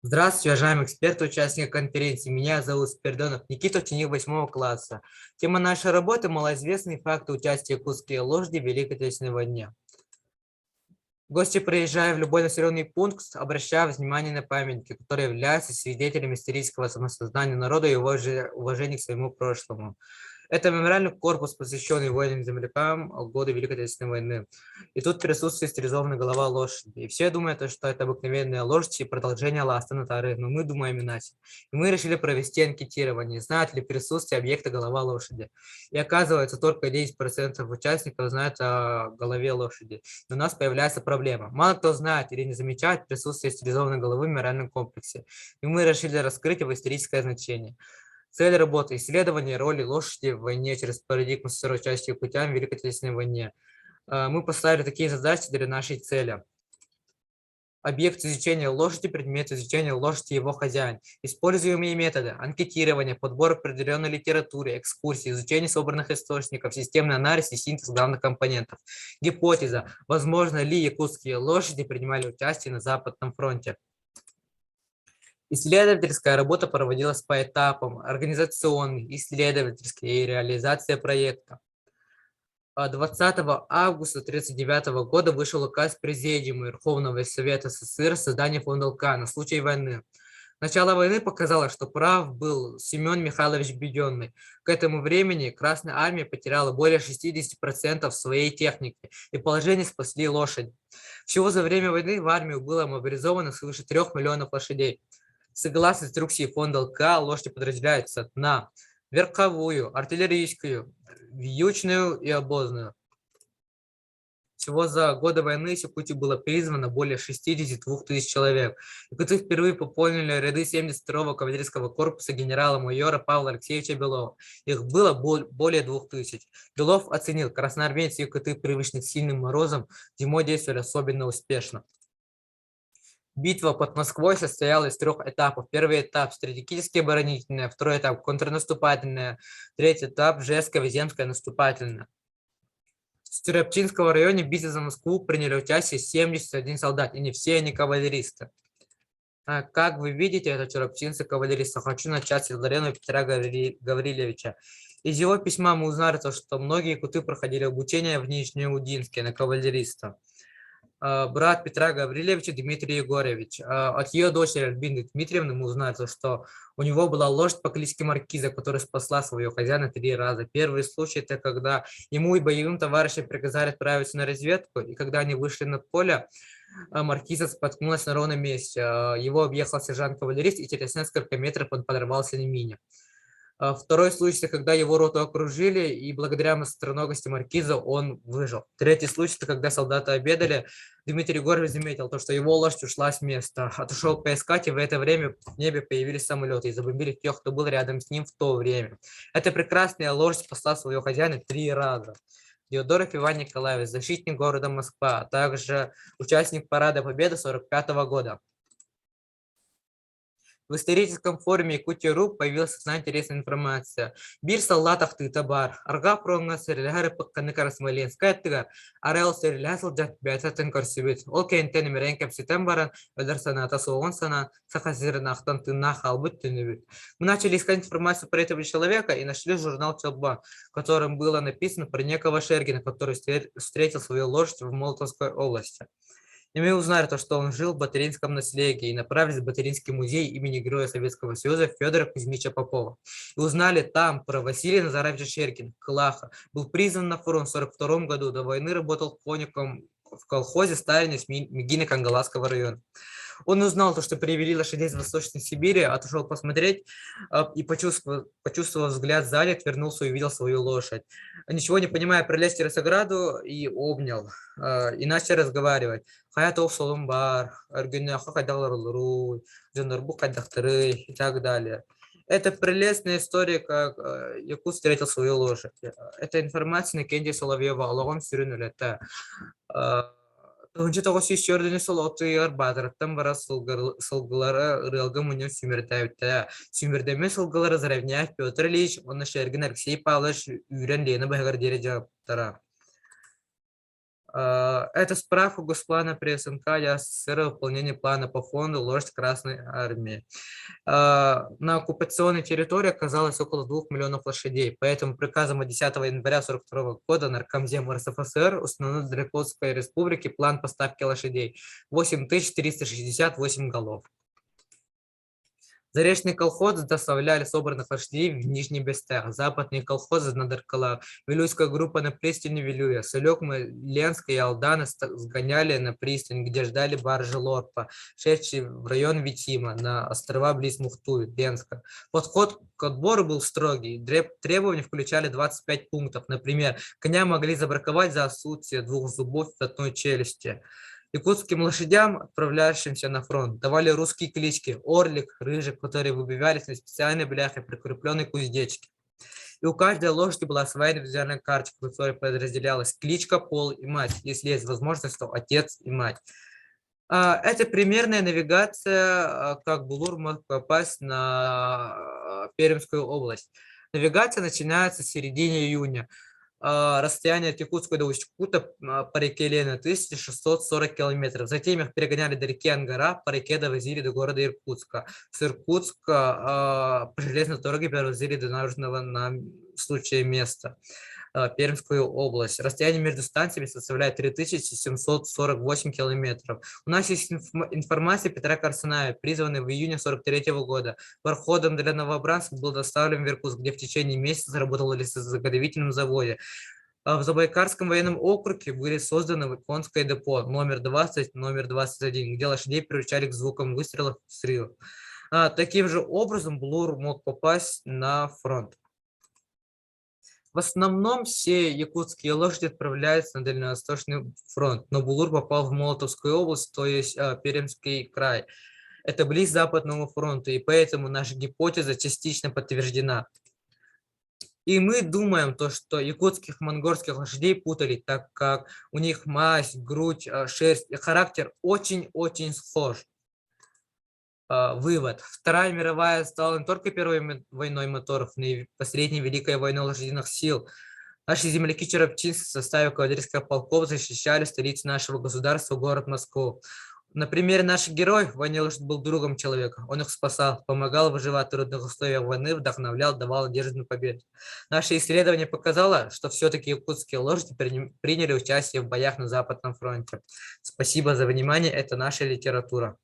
Здравствуйте, уважаемые эксперты, участники конференции. Меня зовут Спиридонов Никита, ученик 8 класса. Тема нашей работы – малоизвестные факты участия якутской лошади в Великой Отечественной войне. Гости, приезжая в любой населенный пункт, обращают внимание на памятники, которые являются свидетелями исторического самосознания народа и уважения к своему прошлому. Это мемориальный корпус, посвященный воинам-землякам в годы Великой Отечественной войны. И тут присутствует стилизованная голова лошади. И все думают, что это обыкновенная лошадь и продолжение Ластана Тары, но мы думаем иначе. И мы решили провести анкетирование, знают ли присутствие объекта голова лошади. И оказывается, только 10% участников знают о голове лошади. Но у нас появляется проблема. Мало кто знает или не замечает присутствие стилизованной головы в мемориальном комплексе. И мы решили раскрыть его историческое значение. Цель работы – исследование роли лошади в войне через парадигму второй части путями в Великой Отечественной войне. Мы поставили такие задачи для нашей цели. Объект изучения лошади, предмет изучения лошади и его хозяин. Используемые методы: анкетирование, подбор определенной литературы, экскурсии, изучение собранных источников, системный анализ и синтез главных компонентов. Гипотеза: возможно ли якутские лошади принимали участие на Западном фронте. Исследовательская работа проводилась по этапам: организационный, исследовательский и реализация проекта. 20 августа 1939 года вышел указ Президиума Верховного Совета СССР о создании фонда ЛК на случай войны. Начало войны показало, что прав был Семен Михайлович Буденный. К этому времени Красная Армия потеряла более 60% своей техники, и положение спасли лошади. Всего за время войны в армию было мобилизовано свыше 3 миллионов лошадей. Согласно инструкции фонда ЛК, лошади подразделяются на верховую, артиллерийскую, вьючную и обозную. Всего за годы войны в Якутии было призвано более 62 тысяч человек. Якуты впервые пополнили ряды 72-го кавалерийского корпуса генерала-майора Павла Алексеевича Белова. Их было более 2000. Белов оценил: красноармейцы Якуты, привычные к сильным морозам, зимой действовали особенно успешно. Битва под Москвой состояла из 3 этапов. Первый этап – стратегически оборонительная, второй этап – контрнаступательная, третий этап – Жестково земская наступательная. В Стрелчинском районе в битве за Москву приняли участие 71 солдат, и не все они кавалеристы. Как вы видите, это черопчинцы кавалеристы. Хочу начать с Ильдарена Петра Гавриловича. Из его письма мы узнали, что многие якуты проходили обучение в Нижнеудинске на кавалериста. Брат Петра Гавриловича Дмитрий Егорович. От ее дочери Альбины Дмитриевны мы узнали, что у него была лошадь по кличке Маркиза, которая спасла своего хозяина 3 раза. Первый случай – это когда ему и боевым товарищам приказали отправиться на разведку, и когда они вышли на поле, Маркиза споткнулась на ровном месте. Его объехал сержант-кавалерист, и через несколько метров он подорвался на мине. Второй случай, когда его роту окружили, и благодаря строногости маркиза он выжил. Третий случай, это когда солдаты обедали, Дмитрий Егорович заметил, что его лошадь ушла с места, отошел поискать, и в это время в небе появились самолеты и забомбили тех, кто был рядом с ним в то время. Эта прекрасная лошадь спасла своего хозяина 3 раза. Диодоров Иван Николаевич, защитник города Москва, а также участник парада Победы 1945 года. В историческом форуме Якутия.ру появилась одна интересная информация. Бир саллатах табар. Арга пронга серлягары пакканы карасмалинская тыгар. Арел серлягасыл жат бәтатын көрсібет. Ол кенттен мерен кәпсетен баран, өдір саната соғын сана, сахасирнахтан тынна халбыт тыныбет. Мы начали искать информацию про этого человека и нашли журнал Челба, в котором было написано про некого Шергина, который встретил свою лошадь в Молотовской области. И мы узнали, что он жил в Батаринском наследии и направились в Батаринский музей имени Героя Советского Союза Федора Кузьмича Попова. И узнали там про Василия Назаровича Шеркина, Клаха. Был призван на фронт в 1942 году, до войны работал конюхом в колхозе Сталине с Мигино-Кангаласского района. Он узнал, что привели лошадей из Восточной Сибири, отошел посмотреть и, почувствовав взгляд сзади, отвернулся и увидел свою лошадь. Ничего не понимая, пролез через ограду и обнял, и начал разговаривать. Хаятов Соломбар, Аргюняха Кадалару, Джанарбу Кадахтары и так далее. Это прелестная история, как якут встретил свою лошадь. Это информация на Кенди Соловьева, Аллахом Сюрюнулета. Önce toğusu işçördüğünü sol otuyar, badırıttан бара сылгылары ырылгы мұнен сүмірдәуітті. Сүмірдеме сылгылары Заревняев Петр Ильич, оны Шергин Алексей Павлович үйрен лені бағыр дере жауаптара. Это справка Госплана при СНК и СССР о выполнении плана по фонду «Лошадь Красной Армии». На оккупационной территории оказалось около 2 миллионов лошадей, поэтому приказом от 10 января 1942 года Наркомзем РСФСР установил для Якутской республики план поставки лошадей 8368 голов. Заречные колхозы доставляли собранных лошадей в Нижний Бестер, западные колхозы на Даркала, Вилюйская группа на пристани Вилюя, Солек, Ленска и Алдана сгоняли на пристань, где ждали баржи Лорпа, шедшие в район Витима, на острова близ Мухту, Ленска. Подход к отбору был строгий, требования включали 25 пунктов, например, коня могли забраковать за отсутствие 2 зубов в одной челюсти. Якутским лошадям, отправляющимся на фронт, давали русские клички Орлик, Рыжик, которые выбивались на специальной бляхе, прикрепленной к уздечке. И у каждой лошади была своя индивидуальная карточка, в которой подразделялась кличка, пол и мать. Если есть возможность, то отец и мать. Это примерная навигация, как Булур мог попасть на Пермскую область. Навигация начинается с середины июня. Расстояние от Якутска до Усть-Кута по реке Лена 1640 километров. Затем их перегоняли до реки Ангара, по реке довозили до города Иркутска. С Иркутска по железной дороге перевозили до нужного нам случая места, Пермскую область. Расстояние между станциями составляет 3748 километров. У нас есть информация Петра Корсунаева, призванная в июне 1943 года. Пароходом для новобранцев был доставлен в Иркутск, где в течение месяца работал лесозаготовительном заводе. В Забайкальском военном округе были созданы конское депо номер 20, номер 21, где лошадей приучали к звукам выстрелов и взрывов. Таким же образом Булур мог попасть на фронт. В основном все якутские лошади отправляются на Дальневосточный фронт, но Булур попал в Молотовскую область, то есть Пермский край. Это близ Западного фронта, и поэтому наша гипотеза частично подтверждена. И мы думаем, что якутских монгольских лошадей путали, так как у них масть, грудь, шерсть и характер очень-очень схож. Вывод. Вторая мировая стала не только первой войной моторов, но и последней великой войной лошадиных сил. Наши земляки-черопчинцы в составе кавалерийских полков защищали столицу нашего государства, город Москву. На примере наших героев в войне лошадь был другом человека. Он их спасал, помогал выживать в трудных условиях войны, вдохновлял, давал надежду на победу. Наше исследование показало, что все-таки якутские лошади приняли участие в боях на Западном фронте. Спасибо за внимание. Это наша литература.